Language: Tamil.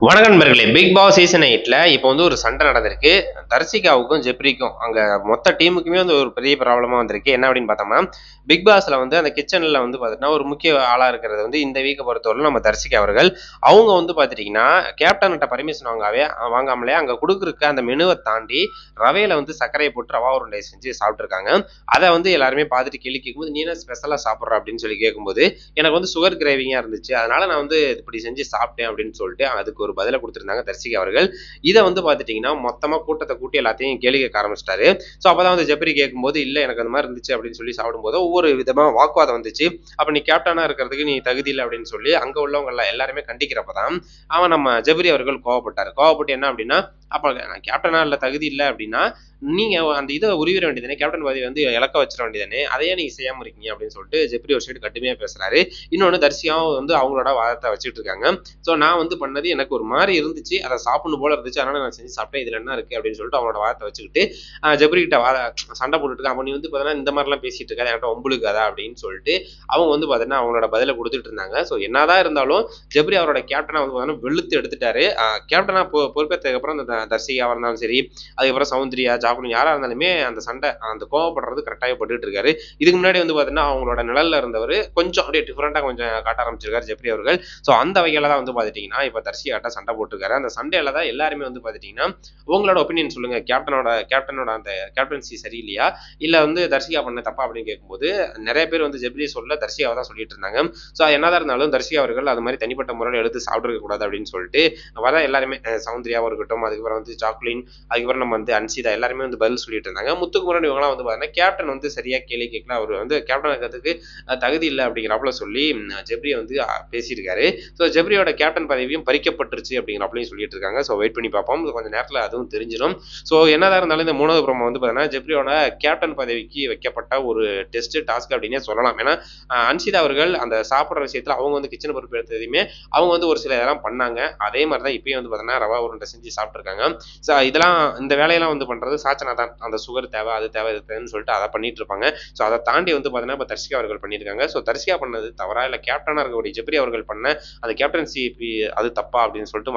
வணக்கம் நண்பர்களே! பிக் பாஸ் சீசன் 8ல இப்போ வந்து ஒரு சண்டை நடந்திருக்கு. தர்சிகாவுக்கும், ஜெப்ரிக்கும் அங்க மொத்த டீமுக்குமே வந்து ஒரு பெரிய ப்ராப்ளமா வந்திருக்கு. என்ன அப்படின்னு பார்த்தோம்னா, பிக் பாஸ்ல வந்து அந்த கிச்சன்ல வந்து பார்த்தீங்கன்னா, ஒரு முக்கிய ஆளா இருக்கிறது வந்து இந்த வீக்க பொறுத்தவரையிலும் நம்ம தர்சிகா அவர்கள். அவங்க வந்து பார்த்துட்டீங்கன்னா, கேப்டன்கிட்ட பர்மிஷன் வாங்காமலே அங்க குடுக்குறக்க அந்த மெனுவ தாண்டி ரவையில வந்து சர்க்கரைய போட்டு ரவா உருண்டைய செஞ்சு சாப்பிட்டுருக்காங்க. அத வந்து எல்லாருமே பார்த்துட்டு கேள்வி கேட்கும்போது, "நீ என்ன ஸ்பெஷலா சாப்பிடுற?" அப்படின்னு சொல்லி கேட்கும்போது, "எனக்கு வந்து சுகர் கிரேவிங்கா இருந்துச்சு. அதனால நான் வந்து இப்படி செஞ்சு சாப்பிட்டேன்." அப்படின்னு சொல்லிட்டு அதுக்கு ஒரு பதில குடுத்திருந்தாங்க தர்சிகா அவர்கள். இத வந்து பார்த்துட்டீங்கன்னா, மொத்தமா கூட்டத்த கூட்டி எல்லாத்தையும் கேள்வி கேட்க ஆரம்பிச்சுட்டாரு. ஸோ அப்பதான் வந்து ஜெப்ரி கேட்கும்போது, "இல்ல எனக்கு அந்த மாரி இருந்துச்சு" அப்படின்னு சொல்லி சாப்பிடும்போது, ஒவ்வொரு விதமா வாக்குவாதம் வந்துச்சு. "அப்ப நீ கேப்டனா இருக்கிறதுக்கு நீ தகுதி இல்ல" அப்படின்னு சொல்லி அங்க உள்ளவங்க எல்லாருமே கண்டிக்கிறப்ப தான், அவன் நம்ம ஜெப்ரி அவர்கள் கோவப்பட்டாரு. கோவப்பட்டு என்ன அப்படின்னா, "அப்ப நான் கேப்டனா இல்ல தகுதி இல்ல அப்படின்னா, நீங்க அந்த இத உருவிற வேண்டியது தானே, கேப்டன் பதவிய வந்து இழக்க வச்சிட வேண்டியது தானே, அத ஏன் நீங்க செய்யாம இருக்கீங்க?" அப்படின்னு சொல்லிட்டு ஜெப்ரி ஒரு சைடு கடுமையா பேசுறாரு. இன்னொன்னு தர்சிகாவும் வந்து அவங்களோட வாதத்த வச்சுட்டு இருக்காங்க. ஸோ நான் வந்து பண்ணது எனக்கு ஒரு மாரி இருந்துச்சு. அத சாப்பிடணும் போல இருந்துச்சு. அதனால நான் செஞ்சு சாப்பிட்டேன். இதுல என்ன இருக்கு அப்படின்னு சொல்லிட்டு அவங்களோட வாதத்த வச்சுக்கிட்டு, ஜெப்ரி கிட்ட சண்டை போட்டுட்டு இருக்கான். அப்ப நீ வந்து பார்த்தீங்கன்னா, இந்த மாரிலாம் பேசிட்டு இருக்காத, என்கிட்ட வம்பிழுக்காத அப்படின்னு சொல்லிட்டு, அவங்க வந்து பார்த்தீங்கன்னா, அவங்களோட பதில குடுத்துட்டு இருந்தாங்க. ஸோ என்னதான் இருந்தாலும், ஜெப்ரி அவரோட கேப்டனா வந்து பார்த்தீங்கன்னா, வெளுத்து எடுத்துட்டாரு. கேப்டனா பொறுப்பேத்ததுக்கு அப்புறம் அந்த தர்சிகாவா இருந்தாலும் சரி, அதுக்கப்புறம் சௌந்தர்யா, ஜாக்குலின் யாரா இருந்தாலுமே அந்த சண்டை அந்த கோவப்படுறது கரெக்டாவே பட்டுட்டு இருக்காரு. இதுக்கு முன்னாடி வந்து பார்த்தீங்கன்னா, அவங்களோட நிழல்ல இருந்தவரு கொஞ்சம் அப்படியே டிஃபரெண்ட்டா கொஞ்சம் காட்ட ஆரம்பிச்சிருக்காரு ஜெப்ரி அவர்கள். ஸோ அந்த வகையில தான் வந்து பார்த்துட்டீங்கன்னா, இப்ப தர்ஷியாட்ட சண்டை போட்டுருக்காரு. அந்த சண்டையில தான் எல்லாருமே வந்து பார்த்துட்டீங்கன்னா, உங்களோட ஒப்பீனியன் சொல்லுங்க. கேப்டனோட அந்த கேப்டன்சி சரியில்லையா? இல்ல வந்து தர்ஷிகா பண்ண தப்பா? அப்படின்னு கேட்கும்போது, நெறைய பேர் வந்து ஜெப்ரிய சொல்லல, தர்ஷிகாவ தான் சொல்லிட்டு இருந்தாங்க. ஸோ என்னதான் இருந்தாலும் தர்ஷிகா அவர்கள் அது மாரி தனிப்பட்ட முறையில எடுத்து சாப்பிட்டுருக்க கூடாது அப்படின்னு சொல்லிட்டு, வர எல்லாருமே சௌந்தர்யாவா இருக்கட்டும், அதுக்கப்புறம் வந்து ஜாக்குலின், அதுக்கப்புறம் நம்ம வந்து அன்சிதா எல்லாருமே வந்து பதில் சொல்லிட்டு இருந்தாங்க. முத்துக்குமரன் இவங்கலாம் வந்து பார்த்தீங்கன்னா, கேப்டன் வந்து சரியா கேள்வி கேட்கல. அவரு வந்து கேப்டனா இருக்கிறதுக்கு தகுதி இல்ல அப்படிங்கிறாப்புல சொல்லி ஜெப்ரிய வந்து பேசியிருக்காரு. ஸோ ஜெப்ரியோட கேப்டன் பதவியும் பறிக்கப்பட்டுருச்சு அப்படிங்கிறாப்லயும் சொல்லிட்டு இருக்காங்க. ஸோ வெயிட் பண்ணி பார்ப்போம். கொஞ்ச நேரத்தில அதுவும் தெரிஞ்சிரும். ஸோ என்னதான் இருந்தாலும் இந்த 3வது ப்ரோமோ வந்து பார்த்தீங்கன்னா, ஜெப்ரியோட கேப்டன் பதவிக்கு வைக்கப்பட்ட ஒரு டாஸ்க் அப்படின்னே சொல்லலாம். ஏன்னா, அன்ஷிதா அவர்கள் அந்த சாப்பிடுற விஷயத்தில அவங்க வந்து கிச்சன் பொறுப்பெடுத்ததையுமே, அவங்க வந்து ஒரு சில இதெல்லாம் பண்ணாங்க. அதே மாரி தான் இப்பயும் வந்து பார்த்தீங்கன்னா, ரவா உருண்டை செஞ்சு சாப்பிட்டுருக்காங்க. ஸோ இதெல்லாம் இந்த வேலையெல்லாம் வந்து பண்றது சாச்சனா தான். அந்த சுகர் தேவை, அது தேவை, இது தேவைன்னு சொல்லிட்டு அத பண்ணிட்டு இருப்பாங்க. ஸோ அத தாண்டி வந்து பார்த்தீங்கன்னா, இப்ப தர்ஷிகா அவர்கள் பண்ணியிருக்காங்க. ஸோ தர்ஷிகா பண்ணது தவறா? இல்ல கேப்டனா இருக்கக்கூடிய ஜெப்ரி அவர்கள் பண்ண அந்த கேப்டன்சி அது தப்பா? அப்படின்னு சொல்லிட்டு